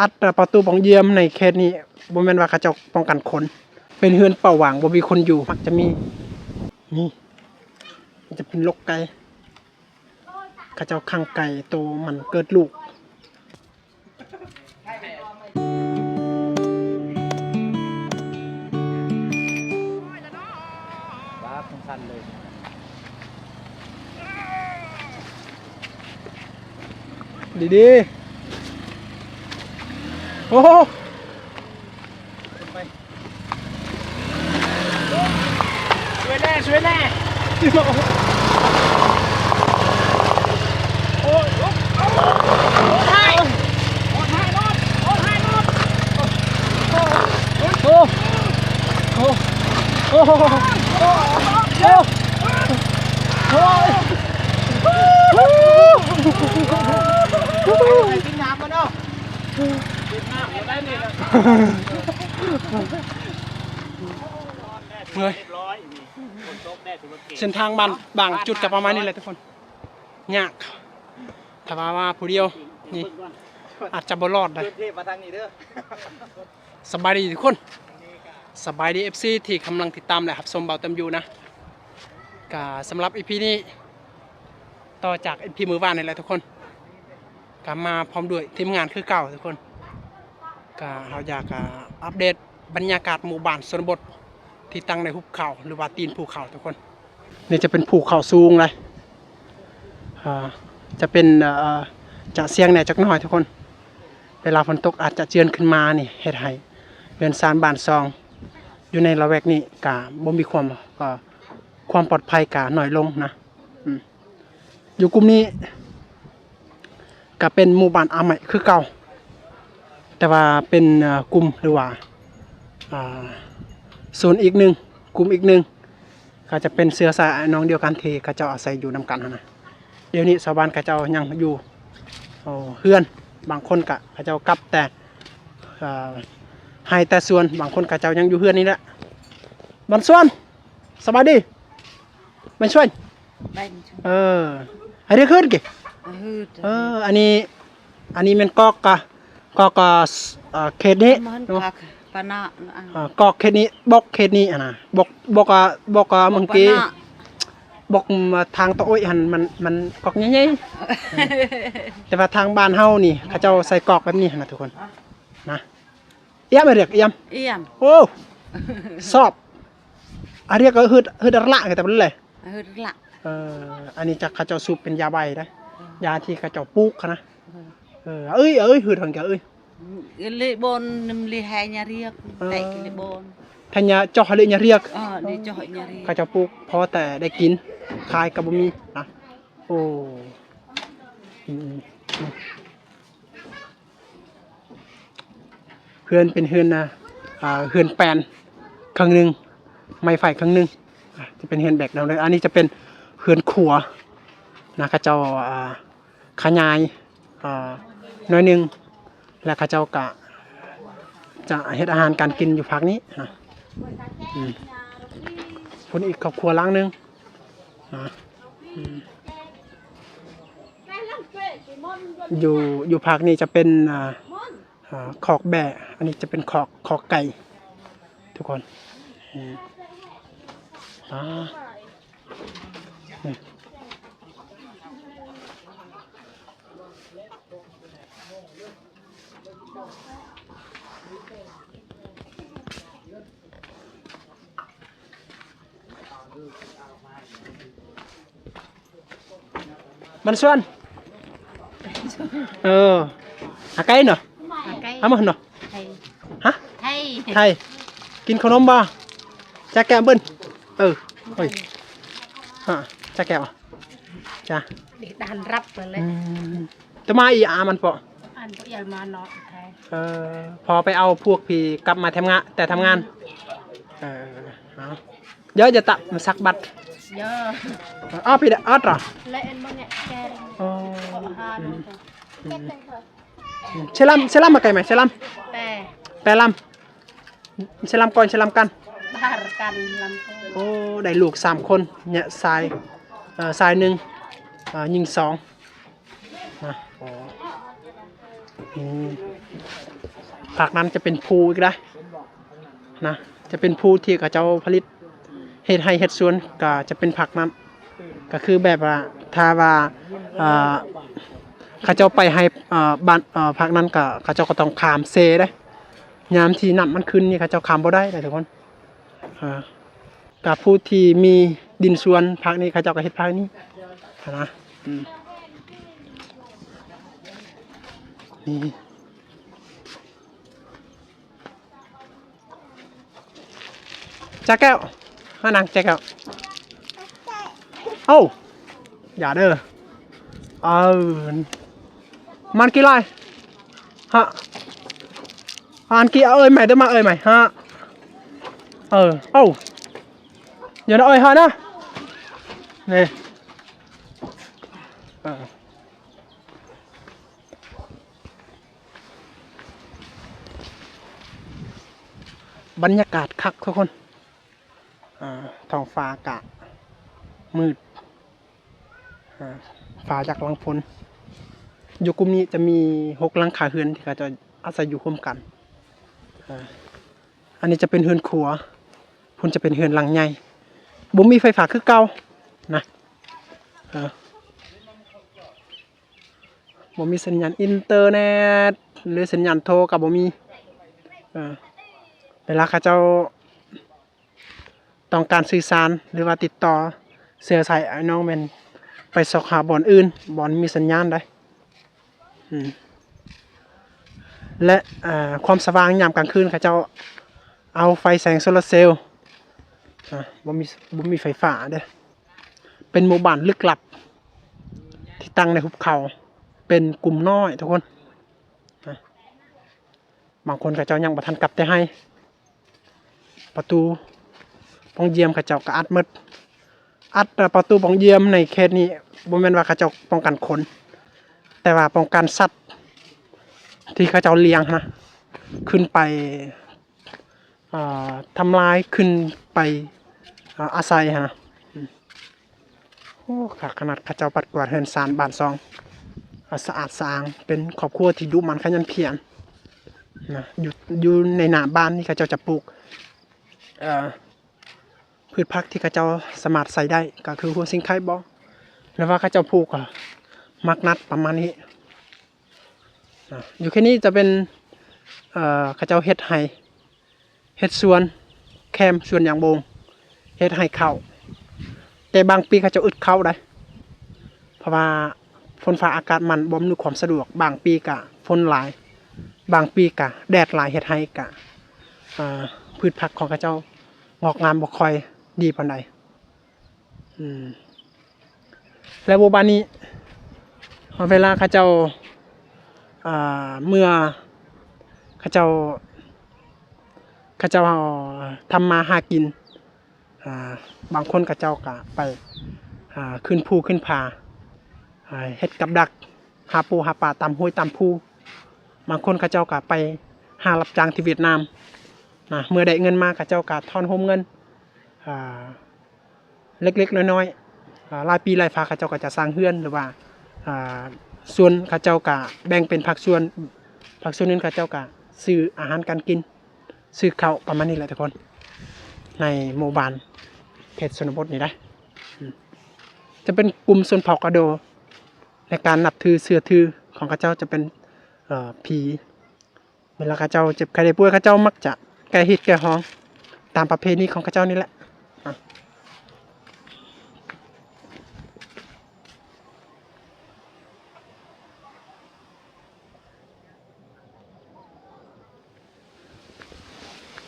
อัดประตูปองเยี่ยมในเขตนี้บ่แม่นว่าเขาเจ้าป้องกันคนเป็นเฮือนเป่าหวางบ่มีคนอยู่มักจะมีนี่มันจะเป็นลกไก่เขาเจ้าขังไก่โตมันเกิดลูกว้าสำคัญเลยดีโอ้โหช่วยแน่โอ้ยโอ้ยโอ้ยกินน้ำมาเนาะกินน้ำได้นี่เฮ้ยเส้นทางบางจุดกับประมาณนี้แหละทุกคนยากถ้าว่าผู้เดียวนี่อาจจะบ่รอดได้สบายดีทุกคนสบายดี FC ที่กำลังติดตามและรับชมเบาเต็มอยู่นะก็สำหรับ EP นี้ต่อจาก EP มือว่านนี่แหละทุกคนก็มาพร้อมด้วยทีมงานคือเก่าทุกคนก็เราอยากอัปเดตบรรยากาศหมู่บ้านชนบทที่ตั้งในหุบเขาหรือว่าตีนภูเขาทุกคนนี่จะเป็นภูเขาสูงเลยจะเป็นจะเสียงแหน่จักหน่อยทุกคนเวลาฝนตกอาจจะเจือนขึ้นมานี่เฮ็ดให้เรือนซานบ้านซองอยู่ในละแวกนี้กะบ่มีความปลอดภัยกะน้อยลงนะอยู่กลุ่มนี้ก็เป็นหมู่บ้านอาใหม่คือเก่าแต่ว่าเป็นกลุ่มหรือว่าโซนอีกหนึ่งกลุ่มอีกหนึ่งก็จะเป็นเสื้อสายน้องเดียวกันที่เขาเจ้าอาศัยอยู่นำกันนะเดี๋ยวนี้ชาวบ้านเขาเจ้ายังอยู่เฮือนบางคนก็เขาเจ้ากลับแต่ให้แต่ส่วนบางคนเขาเจ้ายังอยู่เฮือนนี่แหละบันส่วนสบายดีไม่ช่วยอันนี้ขึ้นกี่อันนี้มันกอกเขตนี้กอกเขตนี้บกเขตนี้นะบกเมื่อกี้บกทางตะโอ้ยหันมันกอกใหญ่ๆแต่ว่าทางบ้านเฮานี่เขาเจ้าใส่กอกแบบนี้นะทุกคนนะเอี้ยมเรียกเอี้ยมโอ้สอบเรียกก็ฮืดละแต่เป็นไรฮืดละอันนี้จากเขาเจ้าสูบเป็นยาใบนะยาที่เขาเจ้าปลูกนะฮืดหันแกเลยบนนิมลีแหญาเรียกแต่เลยบนทัญญาเจาะเลยญาเรียกดีเจาะญาเรียกเขาเจ้าปลูกพอแต่ได้กินขายกับบ่มีนะโอ้เฮือนเป็นเฮือนนะเฮือนแปลนครั้งหนึ่งไม้ไฟครั้งหนึ่งจะเป็นเฮือนแบกเราเลยอันนี้จะเป็นเฮือนขัวนะเขาเจ้าขยายน้อยหนึ่งแล้วเขาเจ้ากะจะเฮ็ดอาหารการกินอยู่ภาคนี้นะคนอีกครอบครัวล้างนึงอยู่ภาคนี้จะเป็นคอกแบะอันนี้จะเป็นคอกไก่ทุกคนมันส่วนไก่เนาะเอามาเนาะฮะไทยกินขนมบ่จะแกะเบิ้ลเฮ้ยจะแกะบ่จ้ะดันรับเลยจะมาอีมันปะอันก็อย่ามาเนาะพอไปเอาพวกพี่กลับมาทำงานเยอะจะตับสักบัตรเยอะพี่เด็ดหรอเล่นบ้างเนี่ยแกเชลัมมาไกลไหมเชลัมแปรลำเชลัมก่อนเชลัมกันบ้านกันลำโอ้ได้ลูก3 คนเนี่ยทราย1ยิง2นะ อืมผักนั้นจะเป็นภูอีกได้นะจะเป็นภูที่เขาเจ้าผลิตเฮ็ดให้เฮ็ดสวนก็จะเป็นผักนั้นก็คือแบบว่าถ้าว่าอ่าเขาเจ้าไปให้บ้านผักนั้นก็เขาเจ้าก็ต้องข้ามเซได้ยามที่น้ำมันขึ้นนี่เขาเจ้าข้ามบ่ได้เลยทุกคนกับผู้ที่มีดินสวนผักนี้เขาเจ้าก็เฮ็ดผักนี้นะนี่จ้าแก้วมานั่งจ้าแก้วเอ้าอย่าเด้อมันกี่ไรฮะอันกี่เอ้ยใหม่เด้อมาเอ้ยใหม่ฮะเอ้าอย่าเอ้ยฮะนะนี่บรรยากาศคักทุกคนท้องฟ้าอากาศมืดฟ้าจากหลังฝนอยู่กลุ่มนี้จะมี6หลังคาเรือนที่เขาจะอาศัยอยู่ร่วมกันอันนี้จะเป็นเรือนครัวพุ่นจะเป็นเรือนหลังใหญ่บ่มีไฟฟ้าคือเก่านะบ่มีสัญญาณอินเทอร์เน็ตหรือสัญญาณโทรกับบ่มีเวลาเขาเจ้าต้องการสื่อสารหรือว่าติดต่อเสือใส่ไอ้น้องแม่นไปสอกหาบ่อนอื่นบ่อนมีสัญญาณได้และความสว่างยามกลางคืนเขาเจ้าเอาไฟแสงโซลาร์เซลล์บ่มีไฟฟ้าเด้อเป็นหมู่บ้านลึกลับที่ตั้งในหุบเขาเป็นกลุ่มน้อยทุกคนบางคนเขาเจ้ายังบ่ทันกลับแต่ให้ประตูปองเยี่ยมเขาเจ้าก็อัดประตูปองเยี่ยมในเขตนี้บ่แม่นว่าเขาเจ้าป้องกันคนแต่ว่าป้องกันสัตว์ที่เขาเจ้าเลี้ยงนะขึ้นไปทำลายขึ้นไปอาศัยนะโอ้ขนาดเขาเจ้าปัดกวาดเฮือนซานบ้านซองสะอาดสะอาดเป็นครอบครัวที่ดุมันขยันเพียรนะอยู่ในหน้าบ้านนี่เขาเจ้าจะปลูกพืชผักที่เขาเจ้าสามารถใส่ได้ก็คือหัวซิงไข่บ่หรือว่าเขาเจ้าปลูกมักนัดประมาณนี้อยู่แค่นี้จะเป็นเขาเจ้าเฮ็ดไห่เฮ็ดสวนแคมสวนยางโบงเฮ็ดไห่ข้าวแต่บางปีเขาเจ้าอึดข้าวได้เพราะว่าฝนฟ้าอากาศมันบ่มีความสะดวกบางปีก็ฝนหลายบางปีก็แดดหลายเฮ็ดไห่ก็พืชผักของเขาเจ้างอกงามบ่ค่อยดีปานใดแล้วบ่บานนี้เวลาเขาเจ้าเมื่อเขาเจ้าทำมาหากินบางคนเขาเจ้าก็ไปขึ้นภูขึ้นผาเฮ็ดกับดักหาปูหาปลาตามห้วยตามภูบางคนเขาเจ้าก็ไปหารับจ้างที่เวียดนามเมื่อได้เงินมาเขาเจ้าก็ทอนโฮมเงินเล็กๆน้อยๆรายปีรายฝาเขาเจ้าก็จะสร้างเฮือนหรือว่าส่วนเขาเจ้าก็แบ่งเป็นภาคส่วนนึงเขาเจ้าก็ซื้ออาหารการกินซื้อข้าวประมาณนี้แหละทุกคนในหมู่บ้านเขตชนบทนี่ได้จะเป็นกลุ่มชนเผ่ากะโดในการนับถือเสือถือของเขาเจ้าจะเป็นผีเวลาเขาเจ้าเจ็บไข้ได้ป่วยเขาเจ้ามักจะแก้หิดแก้ห้องตามประเพณีของเขาเจ้านี่แหละ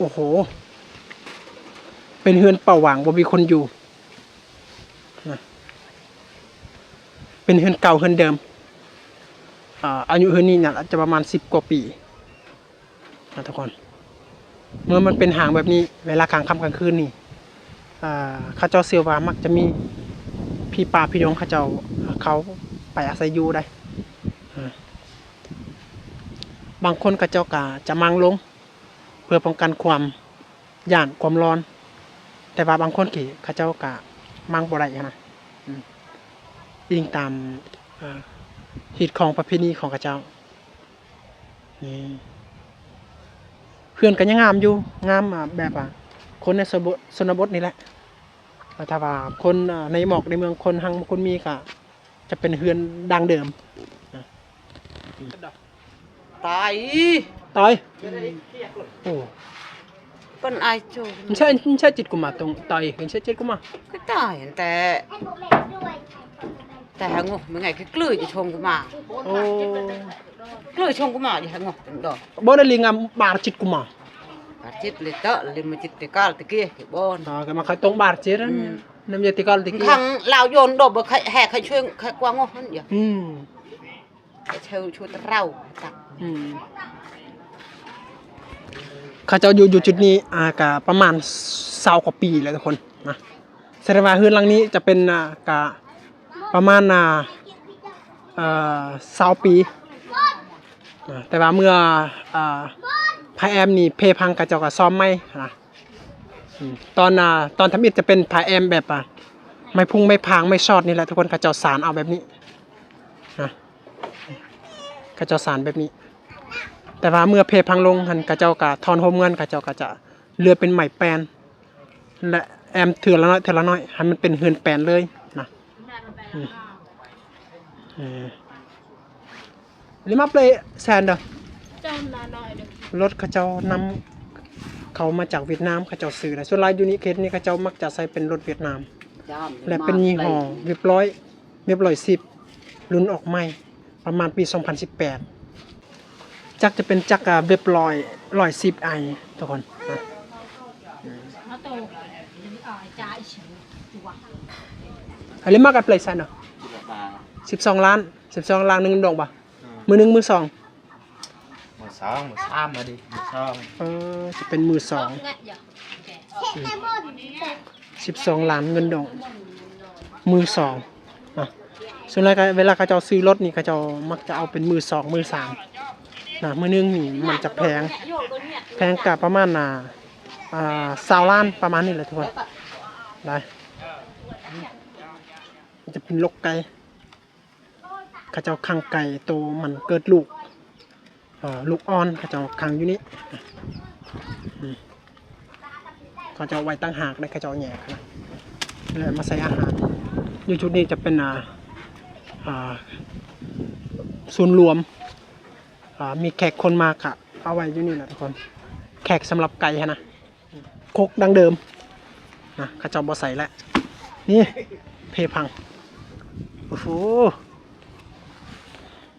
โอ้โหเป็นเฮือนเป่าหวางบ่มีคนอยู่นะเป็นเฮือนเก่าเฮือนเดิมอายุเฮือนนี้เนี่ยจะประมาณ10 กว่าปีนะทุกคนเมื่อมันเป็นหางแบบนี้เวลากลางค่ำกลางคืนนี่เขาเจ้าเสือว่ามักจะมีพี่ป่าพี่น้องเขาไปอาศัยอยู่ได้บางคนเขาเจ้าก็จะมังลงเพื่อป้องกันความย่านความร้อนแต่ว่าบางคนเขาเจ้าก็มังบ่ได้นะอิงตามฮีตของประเพณีของเขาเจ้า นี่เพื่อนก็ยังงามอยู่งามแบบคนในชนบทนี่แหละถ้าว่าคนในหมอกในเมืองคนหังคนมีก็จะเป็นเฮือนดังเดิม ตาย ตายโอ้ เป็นไอจู มันใช่จิตกูมาตรงตายเห็นใช่จิตกูมา ก็ตายแต่หางมันไงก็กลื้อจะชงกูมา โอ้ กลื้อชงกูมาจะหางเป็นดอก บ่ได้ลิงบาดจิตกูมา จิตเลยเตะเลยมาจิตตะกาลตะกี้บอน ก็มาใครตรงบาดจิตน้ำยาติกอลติกี้ ทางลาวโยนดอกบ่แห่ใครช่วยใครกว้างงอนอย่าเชลช่วยเราตัก เขาเจ้าอยู่จุดนี้ก็ประมาณ20 กว่าปีแล้วทุกคนนะแสดงว่าเฮือนหลังนี้จะเป็นก็ประมาณ20 ปีแต่ว่าเมื่อพายแอมนี่เพพังกระเจ้าก็ซ่อมไม่นะตอนทำอิฐจะเป็นพายแอมแบบไม่พุ่งไม่พางไม่ชอดนี่แหละทุกคนกระเจ้าสารเอาแบบนี้นะกระเจ้าสารแบบนี้แต่ว่าเมื่อเพพังลงหันกระเจ้ากะทอนโฮมเงินกระเจ้าก็จะเลือเป็นใหม่แปลนและแอมเถื่อละน้อยให้มันเป็นเฮือนแปลนเลยนะลิมาเปลแซนเดอรถเขาเจ้านำเขามาจากเวียดนามเขาเจ้าซื้อนะส่วนรายยูนิเคสนี่เขาเจ้ามักจะใช้เป็นรถเวียดนามและเป็นยี่ห้อเรียบร้อย10รุ่นออกใหม่ประมาณปี 2018 จักจะเป็นจักเรียบร้อย110ไอทุกคนนะอะไรมากกับเปลย์ซันเนาะ12 ล้านนึงดอกป่ะมือหนึ่งมือสอง มือสองมือสามมาดิมือสอง จะเป็นมือสอง12 ล้านเงินดอกมือสองนะส่วนใหญ่เวลาเขาจะซื้อรถนี่เขาจะมักจะเอาเป็นมือสองมือสามนะมือหนึงนี่มันจะแพงกับประมาณ20 ล้านประมาณนี้แหละทุกคนได้จะเป็นลกไก่เขาจะขังไก่โตมันเกิดลูกอ่อนเขาจะขังอยู่นี่เขาจะไว้ตั้งหากได้เขาจะแหย่นะแล้วมาใส่อาหารอยู่ชุดนี้จะเป็นศูนย์รวมมีแขกคนมากะเอาไว้อยู่นี่แหละทุกคนแขกสำหรับไก่นะโคกดังเดิมนะเขาจะบ่ใส่แล้วนี่เพพังโอ้โห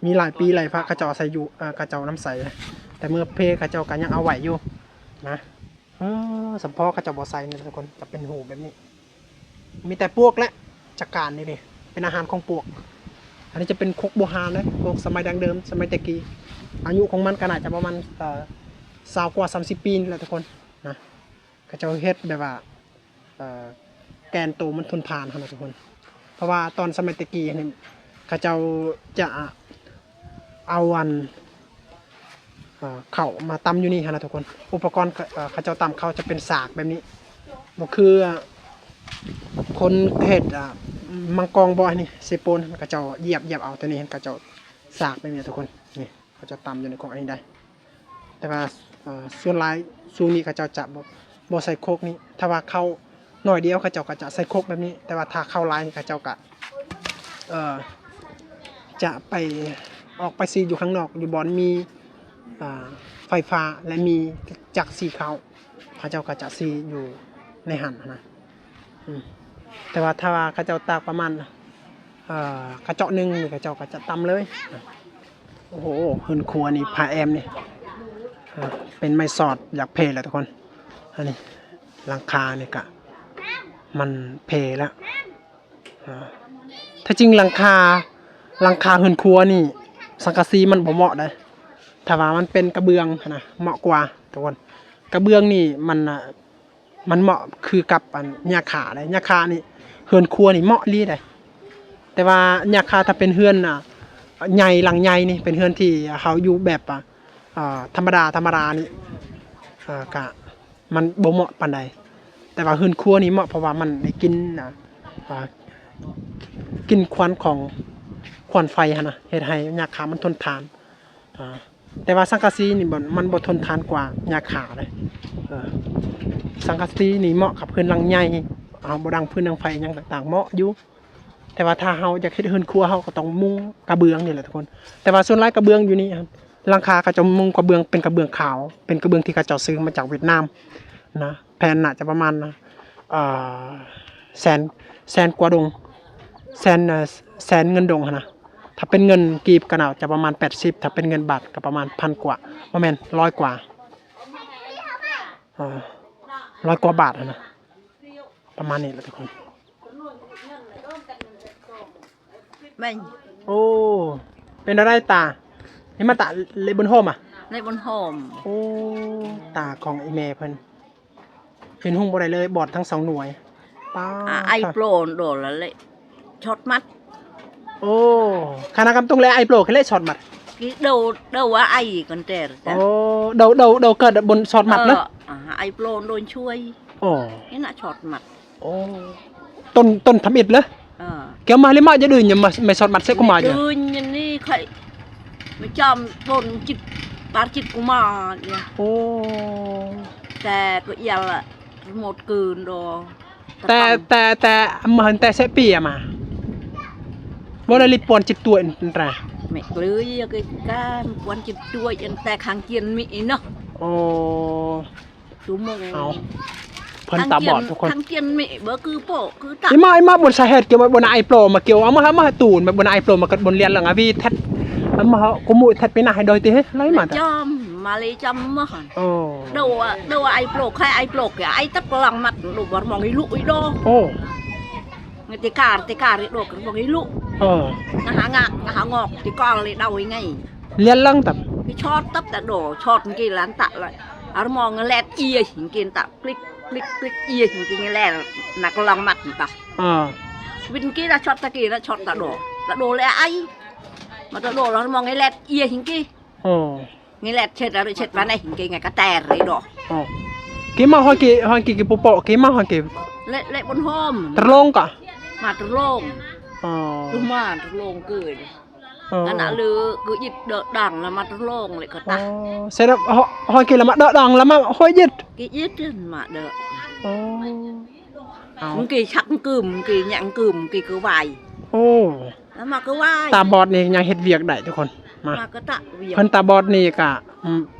มีหลายปีหลายพักเขาจะใส่อยู่เขาจะน้ำใสแต่เมื่อเพเขาจะกันยังเอาไว้อยู่นะสำเพาะเขาจะบ่ใส่นี่ทุกคนจะเป็นหูแบบนี้มีแต่ปวกและจักการนี่เป็นอาหารของปวกอันนี้จะเป็นโคกโบราณเลยโคกสมัยดังเดิมสมัยตะกี้อายุของมันก็น่าจะประมาณ20 กว่า 30 ปีนี่แหละทุกคนนะเขาจะเฮ็ดแบบว่าแกนโตมันทนทานครับทุกคนเพราะว่าตอนสมัยตะกี้นี่เขาจะเอาเข่ามาตำอยู่นี่นะทุกคนอุปกรณ์เขาจะตำเขาจะเป็นสากแบบนี้บ่คือคนเฮ็ดมังกรบ่อันนี้เซโปนเขาจะเหยียบเอาตัวนี้เขาจะสากแบบนี้ทุกคนนี่เขาจะตำอยู่ในของอันนี้ได้แต่ว่าส่วนหลายช่วงนี้เขาจะบ่ใส่โคกนี้ถ้าว่าเข้าหน่อยเดียวเขาก็จะใส่โคกแบบนี้แต่ว่าถ้าเข้าหลายนี่เขาก็จะไปออกไปซีอยู่ข้างนอกอยู่บอนมีไฟฟ้าและมีจักรสีเขาพระเจ้าก็จะซีอยู่ในหันนะแต่ว่าถ้าว่าเขาเจ้าตากประมาณกระเจาะหนึ่งนี่เขาเจ้าก็จะตำเลยโอ้โหหืนครัวนี่พาแอมนี่เป็นไม้สอดอยากเพลแล้วทุกคนอันนี้หลังคาเนี่ยกะมันเพลแล้วถ้าจริงหลังคาหืนครัวนี่สังกะสีมันบ่เหมาะได้ถ้าว่ามันเป็นกระเบื้องนะเหมาะกว่าทุกคนกระเบื้องนี่มันเหมาะคือกับหญ้าคาเลยหญ้าคานี่เฮือนครัวนี่เหมาะลีได้แต่ว่าหญ้าคาถ้าเป็นเฮือนใหญ่หลังใหญ่นี่เป็นเฮือนที่เขาอยู่แบบธรรมดานี่กะมันบ่เหมาะปานใดแต่ว่าเฮือนครัวนี่เหมาะเพราะว่ามันได้กินกินควันของควันไฟนะเฮ็ดให้หญ้าคามันทนทาน แต่ว่าสังกะสีนี่มันบ่ทนทานกว่าหญ้าขาวเลยสังกะสีนี่เหมาะกับพื้นหลังใหญ่เอาบ่ดังพื้นดังไฟหยังต่างๆเหมาะอยู่แต่ว่าถ้าเฮาอยากเฮ็ดเรือนครัวเฮาก็ต้องมุงกระเบื้องนี่แหละทุกคนแต่ว่าส่วนหลายกระเบื้องอยู่นี่ครับหลังคาก็จะมุงกระเบื้องเป็นกระเบื้องขาวเป็นกระเบื้องที่เขาเจ้าซื้อมาจากเวียดนามนะแผ่นน่าจะประมาณแสนกว่าดงแสนเงินดงนะถ้าเป็นเงินกีบก็น่าจะประมาณ80ถ้าเป็นเงินบาทก็ประมาณ1,000กว่าบ่แม่น100กว่า100กว่าบาทนะประมาณนี้แหละทุกคน mình โอ้เป็นอะไรตานี่มาตาเลยบนโฮมอ่ะ lấy bốn hòm โอ้ตาของไอแม่เพิ่นเห็นหุ้งบ่ได้เลยบอดทั้งสองหน่วยป้า ai plon đổ là lại chót mắt โอ้คณะกรรมตรงแลไอโปรเคเลยช็อตมัด cái đầu á ai còn trẻ โอ้เดาเกิดบนช็อตมัดนะ ai plon đồn chui โอ้ cái nạ chót mặt โอ้ต้นทำอิดเลยเกี่ยวมาเลยมาจะดื่นอย่ามาไม่ช็อตมัดเซ็กกูมาจ้ะ đưa như này khậy mới chăm đồn chít bán chít của mà nha โอ้ แต่ก็ยาวละหมดคืนดอ แต่มาเห็นแต่เสปีอะมาบ่ได้รีบปวนจิตตัวอันตรา mẹ lưới cái quan chụp chuối anh ta kháng kiên mỹ nó โอ้ chú mong เอาเพิ่นตาบอดทุกคน kháng kiên mỹ bữa cứ bộ cứ ไอ้มาบนสาเหตุเกี่ยวกับบนไอโปรมาเกี่ยวเอามาตูนมาบนไอโปรมากับบนเรียนหลังวีแทดมากูมุแทดไปหน้าให้โดยตีให้ไรมา chom mà lấy chom mà hẳn โอ้ đâu ai plok hay ai plok kìa ai tấp lòng mặt đồ bọt mong cái lụi đô โอ้ người tê cà cái đồ cái mong cái lụ เออ ngã hả ngọt thì con lại đau ấy ngay เรียนหลังแต่ cái chót tấp đã đổ chót kia lán tạ lại ở mong cái lẹt ia kia tạ click ia kia lẹt nạc lòng mặt ta อ่า bên kia là chót ta kia là chót ta đổ lại ai mà ta đổ nó mong cái lẹt ia kia โอ้ cái lẹt chết ra rồi chết vào này kia ngày cá tè rồi đổ โอ้กี่มาฮอยกี่ปุโปกี่มาฮอยกี่ lại bốn hôm ตะลงกะ mà trụ lông อ๋อ trụ mà trụ lông cười อ๋อ anh đã lừa cứ dịch đỡ đằng là mà trụ lông lại có อ๋อ ta เสร็จแล้วฮอยกี่ละมาเดาดังละมาฮอยยึด cái ít mà đỡ อ๋อเอา kỳ chắc cùm kỳ nhặng cùm kỳ cứ vài โอ้ mà cứ vài ตาบอดนี่ยังเฮ็ดเวียกได้ทุกคนมา mà cứ tạ việc เพิ่นตาบอดนี่ก็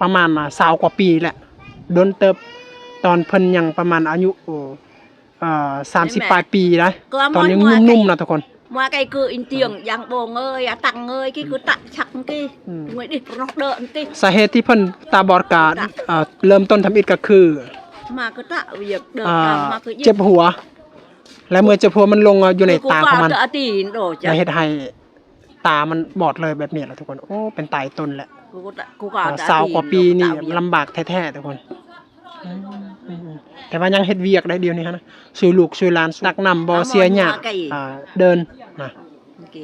ประมาณ20กว่าปีแหละโดนเติบตอนเพิ่นยังประมาณอายุ30ปลายปีนะตอนยังนุ่มๆนะทุกคน mà cái cứ in tiếng giang bồ ơi tặng ơi cái cứ tặng chắc cái người đi nó đỡ tí สาเหตุที่เพิ่นตาบอดก็เริ่มต้นทำอิฐก็คือ mà cứ tạ việc đỡ อ่า đằng mà cứ เจ็บหัว และเมื่อเจ็บหัวมันlงอยู่ในตาของมัน đỡ tí đổ จะ chắc เฮ็ดให้ตามันบอดเลยแบบนี้แหละทุกคนโอ้เป็นตายต้นแหละ cô cả 20กว่าปีนี่ลำบากแท้ๆทุกคนแต่ว่ายังเฮ็ดเวียกได้เดียวนี้ฮะนะช่วยลูกช่วยหลานตักน้ำบ่เสียหยาเดินนะ kì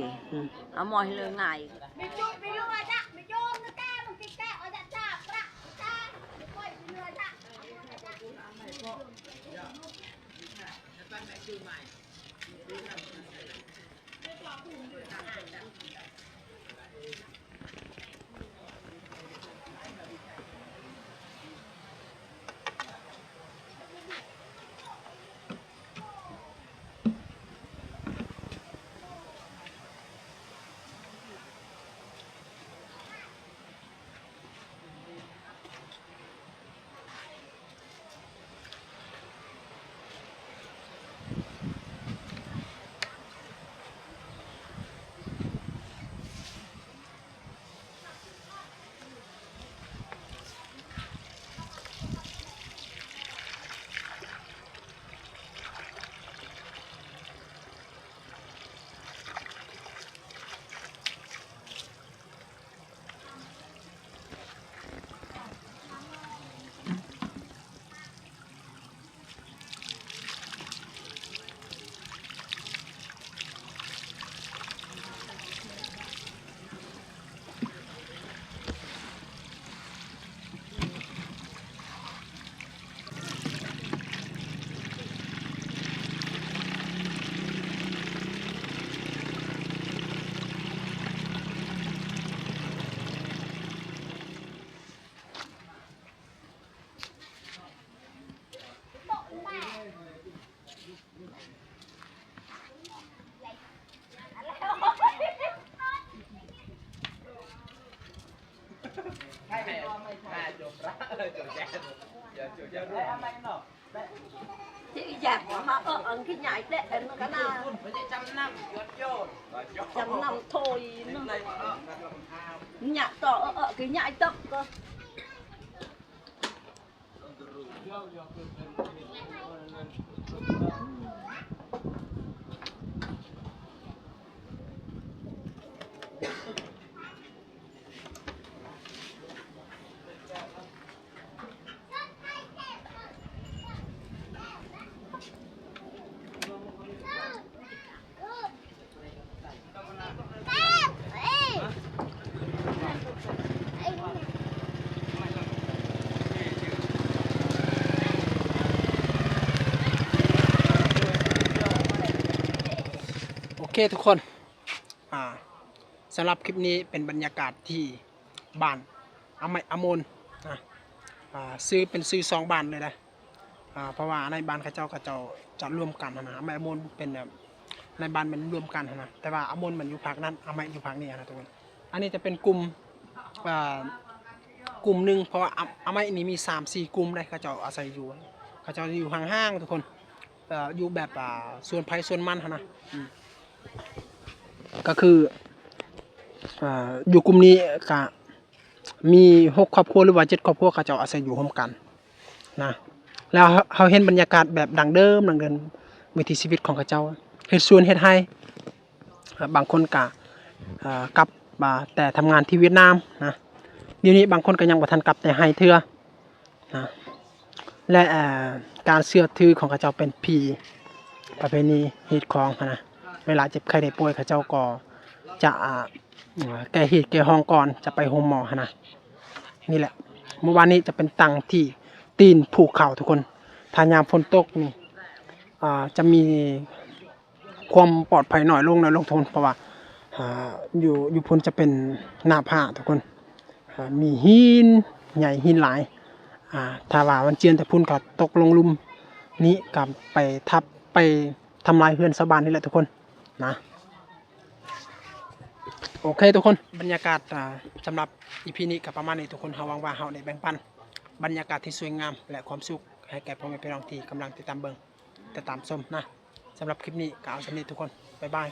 mọi lời ngài chị giặt mà ở cái nhảy đệ nó cái nào trăm năm thôi nhặt tỏ ở cái nhảy tóc cơ.โอเคทุกคนสำหรับคลิปนี้เป็นบรรยากาศที่บ้านอโมนนะซื้อเป็นซื้อ2บ้านเลยนะเพราะว่าในบ้านเขาเจ้าจะร่วมกันนะอโมนเป็นแบบในบ้านมันรวมกันนะแต่ว่าอโมนมันอยู่ภาคนั้นอยู่ภาคนี้นะทุกคนอันนี้จะเป็นกลุ่มหนึ่งเพราะว่านี้มี 3-4 กลุ่มเลยเขาเจ้าอาศัยอยู่เขาเจ้าอยู่ห่างๆทุกคนอยู่แบบส่วนไผ่ส่วนมันนะก็คืออยู่กลุ่มนี้ก็มี6 ครอบครัวหรือว่า7 ครอบครัวเขาเจ้าอาศัยอยู่ร่วมกันนะแล้วเขาเห็นบรรยากาศแบบดังเดิมวิถีชีวิตของเขาเจ้าเฮ็ดสวนเฮ็ดไร่บางคนก็กลับมาแต่ทำงานที่เวียดนามนะเดี๋ยวนี้บางคนก็ยังบ่ทันกลับแต่ให้เทื่อนะและการเชื่อถือของเขาเจ้าเป็นผีประเพณีฮีดของนะเวลาเจ็บไข้ได้ป่วยเขาเจ้าก็จะแก้ฮีดแก้ห้องก่อนจะไปโฮมหมอนะนี่แหละเมื่อวานนี้จะเป็นตังที่ตีนภูเขาทุกคนถ้ายามฝนตกนี่จะมีความปลอดภัยหน่อยลงทุกคนเพราะว่าอยู่พ้นจะเป็นหน้าผาทุกคนมีหินใหญ่หินหลายถ้าว่าวันเจียนแต่พุ่นก็ตกลงลุมนี้กับไปทำลายเพื่อนชาวบ้านนี่แหละทุกคนนะโอเคทุกคนบรรยากาศสำหรับอีพีนี้กับประมาณนี้ทุกคนหวังว่าเฮาได้แบ่งปันบรรยากาศที่สวยงามและความสุขให้แก่พ่อแม่พี่น้องที่กำลังติดตามชมนะสำหรับคลิปนี้ก็เอาสำหรับทุกคนบ๊ายบาย